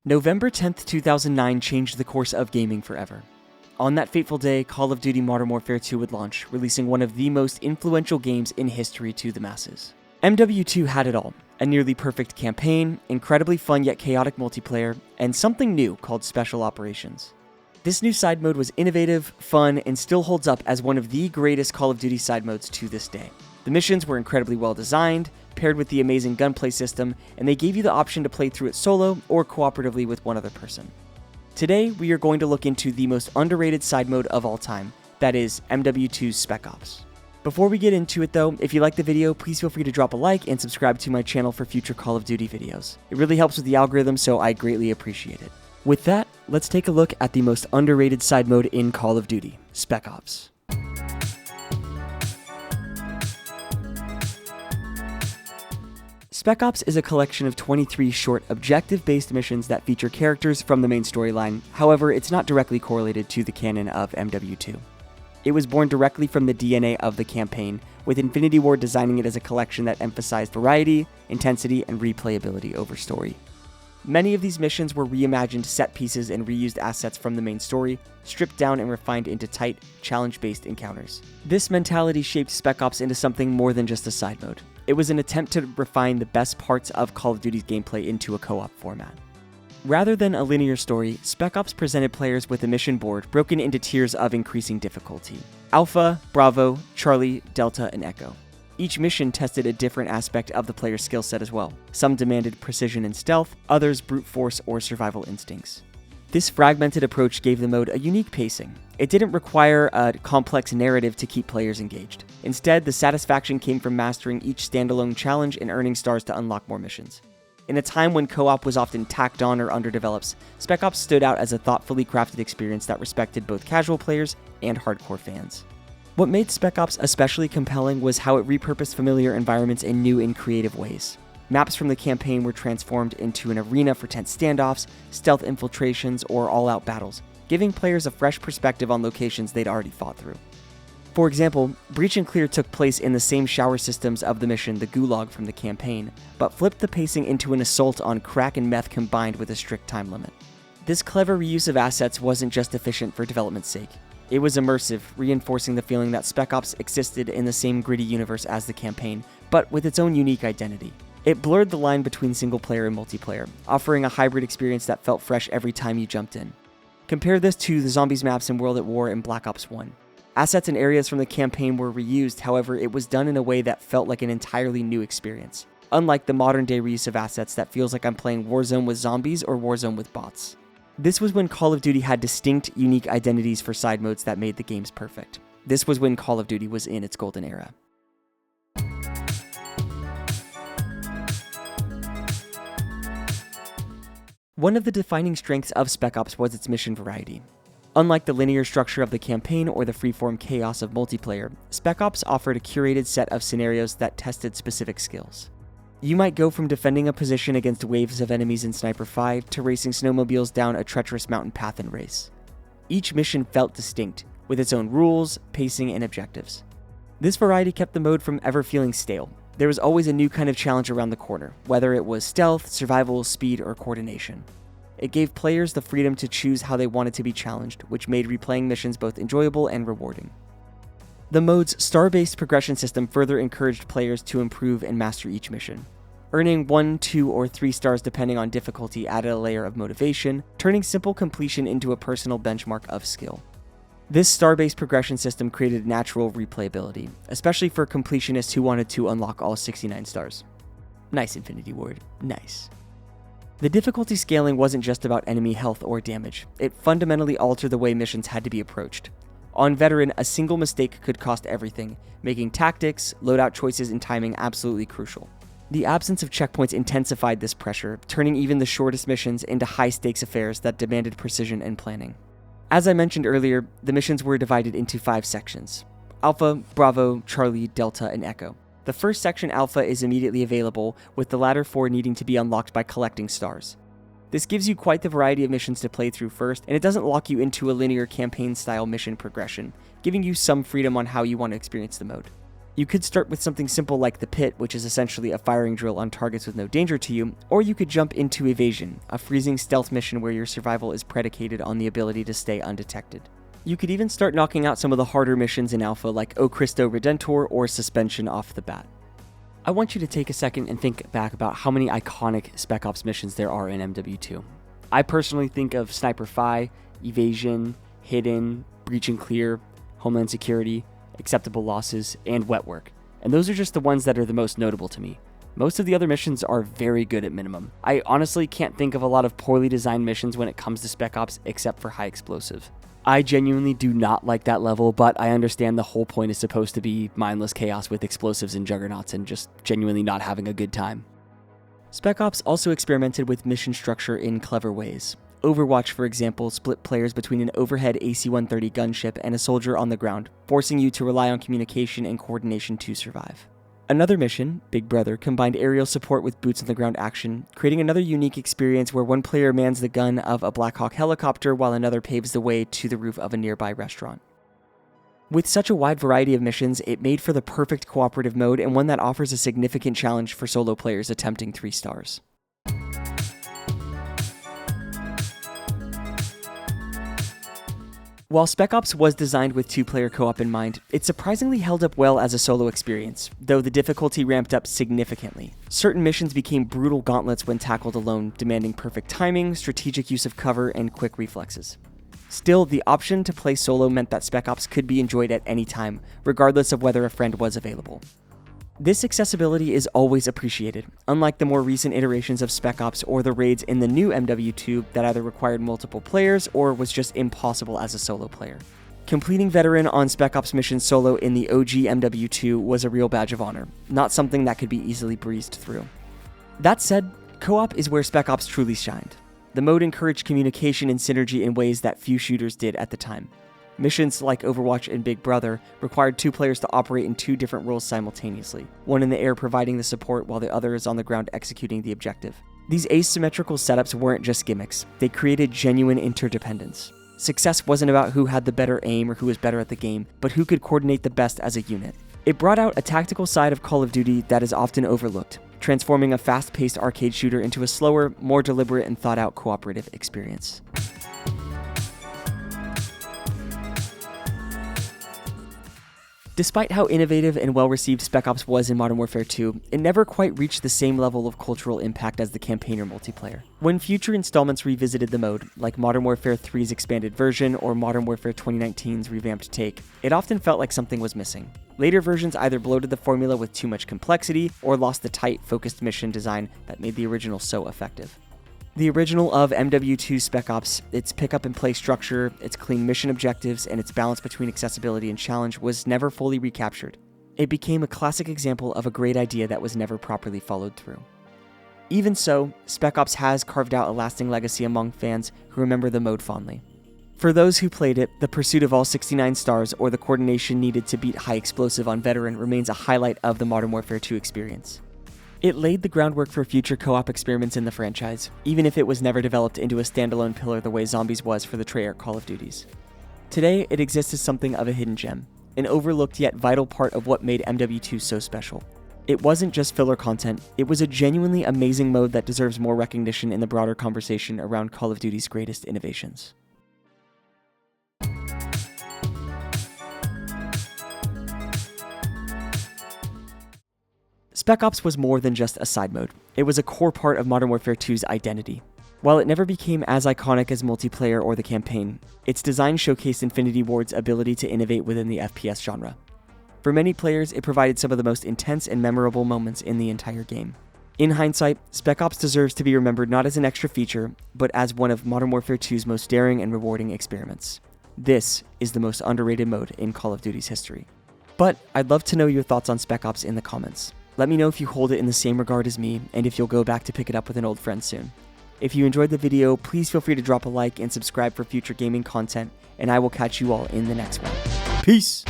November 10th, 2009 changed the course of gaming forever. On that fateful day, Call of Duty Modern Warfare 2 would launch, releasing one of the most influential games in history to the masses. MW2 had it all: a nearly perfect campaign, incredibly fun yet chaotic multiplayer, and something new called Special Operations. This new side mode was innovative, fun, and still holds up as one of the greatest Call of Duty side modes to this day. The missions were incredibly well designed, paired with the amazing gunplay system, and they gave you the option to play through it solo or cooperatively with one other person. Today, we are going to look into the most underrated side mode of all time, that is MW2 Spec Ops. Before we get into it though, if you like the video, please feel free to drop a like and subscribe to my channel for future Call of Duty videos. It really helps with the algorithm, so I greatly appreciate it. With that, let's take a look at the most underrated side mode in Call of Duty, Spec Ops. Spec Ops is a collection of 23 short, objective-based missions that feature characters from the main storyline. However, it's not directly correlated to the canon of MW2. It was born directly from the DNA of the campaign, with Infinity Ward designing it as a collection that emphasized variety, intensity, and replayability over story. Many of these missions were reimagined set pieces and reused assets from the main story, stripped down and refined into tight, challenge-based encounters. This mentality shaped Spec Ops into something more than just a side mode. It was an attempt to refine the best parts of Call of Duty's gameplay into a co-op format. Rather than a linear story, Spec Ops presented players with a mission board broken into tiers of increasing difficulty: Alpha, Bravo, Charlie, Delta, and Echo. Each mission tested a different aspect of the player's skill set as well. Some demanded precision and stealth, others brute force or survival instincts. This fragmented approach gave the mode a unique pacing. It didn't require a complex narrative to keep players engaged. Instead, the satisfaction came from mastering each standalone challenge and earning stars to unlock more missions. In a time when co-op was often tacked on or underdeveloped, Spec Ops stood out as a thoughtfully crafted experience that respected both casual players and hardcore fans. What made Spec Ops especially compelling was how it repurposed familiar environments in new and creative ways. Maps from the campaign were transformed into an arena for tense standoffs, stealth infiltrations, or all-out battles, giving players a fresh perspective on locations they'd already fought through. For example, Breach and Clear took place in the same shower systems of the mission, the Gulag from the campaign, but flipped the pacing into an assault on crack and meth combined with a strict time limit. This clever reuse of assets wasn't just efficient for development's sake. It was immersive, reinforcing the feeling that Spec Ops existed in the same gritty universe as the campaign, but with its own unique identity. It blurred the line between single-player and multiplayer, offering a hybrid experience that felt fresh every time you jumped in. Compare this to the Zombies maps in World at War and Black Ops 1. Assets and areas from the campaign were reused, however, it was done in a way that felt like an entirely new experience. Unlike the modern-day reuse of assets that feels like I'm playing Warzone with zombies or Warzone with bots. This was when Call of Duty had distinct, unique identities for side modes that made the games perfect. This was when Call of Duty was in its golden era. One of the defining strengths of Spec Ops was its mission variety. Unlike the linear structure of the campaign or the freeform chaos of multiplayer, Spec Ops offered a curated set of scenarios that tested specific skills. You might go from defending a position against waves of enemies in Sniper 5 to racing snowmobiles down a treacherous mountain path in Race. Each mission felt distinct, with its own rules, pacing, and objectives. This variety kept the mode from ever feeling stale. There was always a new kind of challenge around the corner, whether it was stealth, survival, speed, or coordination. It gave players the freedom to choose how they wanted to be challenged, which made replaying missions both enjoyable and rewarding. The mode's star-based progression system further encouraged players to improve and master each mission. Earning 1, 2, or 3 stars depending on difficulty added a layer of motivation, turning simple completion into a personal benchmark of skill. This star-based progression system created natural replayability, especially for completionists who wanted to unlock all 69 stars. Nice, Infinity Ward, nice. The difficulty scaling wasn't just about enemy health or damage, it fundamentally altered the way missions had to be approached. On Veteran, a single mistake could cost everything, making tactics, loadout choices, and timing absolutely crucial. The absence of checkpoints intensified this pressure, turning even the shortest missions into high-stakes affairs that demanded precision and planning. As I mentioned earlier, the missions were divided into 5 sections: Alpha, Bravo, Charlie, Delta, and Echo. The first section, Alpha, is immediately available, with the latter 4 needing to be unlocked by collecting stars. This gives you quite the variety of missions to play through first, and it doesn't lock you into a linear campaign-style mission progression, giving you some freedom on how you want to experience the mode. You could start with something simple like the Pit, which is essentially a firing drill on targets with no danger to you, or you could jump into Evasion, a freezing stealth mission where your survival is predicated on the ability to stay undetected. You could even start knocking out some of the harder missions in Alpha like O Cristo Redentor or Suspension off the bat. I want you to take a second and think back about how many iconic Spec Ops missions there are in MW2. I personally think of Sniper Fi, Evasion, Hidden, Breach and Clear, Homeland Security, Acceptable Losses, and Wet Work, and those are just the ones that are the most notable to me. Most of the other missions are very good at minimum. I honestly can't think of a lot of poorly designed missions when it comes to Spec Ops except for High Explosive. I genuinely do not like that level, but I understand the whole point is supposed to be mindless chaos with explosives and juggernauts and just genuinely not having a good time. Spec Ops also experimented with mission structure in clever ways. Overwatch, for example, split players between an overhead AC-130 gunship and a soldier on the ground, forcing you to rely on communication and coordination to survive. Another mission, Big Brother, combined aerial support with boots-on-the-ground action, creating another unique experience where one player mans the gun of a Black Hawk helicopter while another paves the way to the roof of a nearby restaurant. With such a wide variety of missions, it made for the perfect cooperative mode and one that offers a significant challenge for solo players attempting 3 stars. While Spec Ops was designed with 2-player co-op in mind, it surprisingly held up well as a solo experience, though the difficulty ramped up significantly. Certain missions became brutal gauntlets when tackled alone, demanding perfect timing, strategic use of cover, and quick reflexes. Still, the option to play solo meant that Spec Ops could be enjoyed at any time, regardless of whether a friend was available. This accessibility is always appreciated, unlike the more recent iterations of Spec Ops or the raids in the new MW2 that either required multiple players or was just impossible as a solo player. Completing Veteran on Spec Ops missions solo in the OG MW2 was a real badge of honor, not something that could be easily breezed through. That said, co-op is where Spec Ops truly shined. The mode encouraged communication and synergy in ways that few shooters did at the time. Missions like Overwatch and Big Brother required 2 players to operate in 2 different roles simultaneously, one in the air providing the support while the other is on the ground executing the objective. These asymmetrical setups weren't just gimmicks, they created genuine interdependence. Success wasn't about who had the better aim or who was better at the game, but who could coordinate the best as a unit. It brought out a tactical side of Call of Duty that is often overlooked, transforming a fast-paced arcade shooter into a slower, more deliberate and thought-out cooperative experience. Despite how innovative and well-received Spec Ops was in Modern Warfare 2, it never quite reached the same level of cultural impact as the campaign or multiplayer. When future installments revisited the mode, like Modern Warfare 3's expanded version or Modern Warfare 2019's revamped take, it often felt like something was missing. Later versions either bloated the formula with too much complexity or lost the tight, focused mission design that made the original so effective. The original of MW2 Spec Ops, its pick-up-and-play structure, its clean mission objectives, and its balance between accessibility and challenge was never fully recaptured. It became a classic example of a great idea that was never properly followed through. Even so, Spec Ops has carved out a lasting legacy among fans who remember the mode fondly. For those who played it, the pursuit of all 69 stars or the coordination needed to beat High Explosive on Veteran remains a highlight of the Modern Warfare 2 experience. It laid the groundwork for future co-op experiments in the franchise, even if it was never developed into a standalone pillar the way Zombies was for the Treyarch Call of Duties. Today, it exists as something of a hidden gem, an overlooked yet vital part of what made MW2 so special. It wasn't just filler content, it was a genuinely amazing mode that deserves more recognition in the broader conversation around Call of Duty's greatest innovations. Spec Ops was more than just a side mode. It was a core part of Modern Warfare 2's identity. While it never became as iconic as multiplayer or the campaign, its design showcased Infinity Ward's ability to innovate within the FPS genre. For many players, it provided some of the most intense and memorable moments in the entire game. In hindsight, Spec Ops deserves to be remembered not as an extra feature, but as one of Modern Warfare 2's most daring and rewarding experiments. This is the most underrated mode in Call of Duty's history. But I'd love to know your thoughts on Spec Ops in the comments. Let me know if you hold it in the same regard as me, and if you'll go back to pick it up with an old friend soon. If you enjoyed the video, please feel free to drop a like and subscribe for future gaming content, and I will catch you all in the next one. Peace!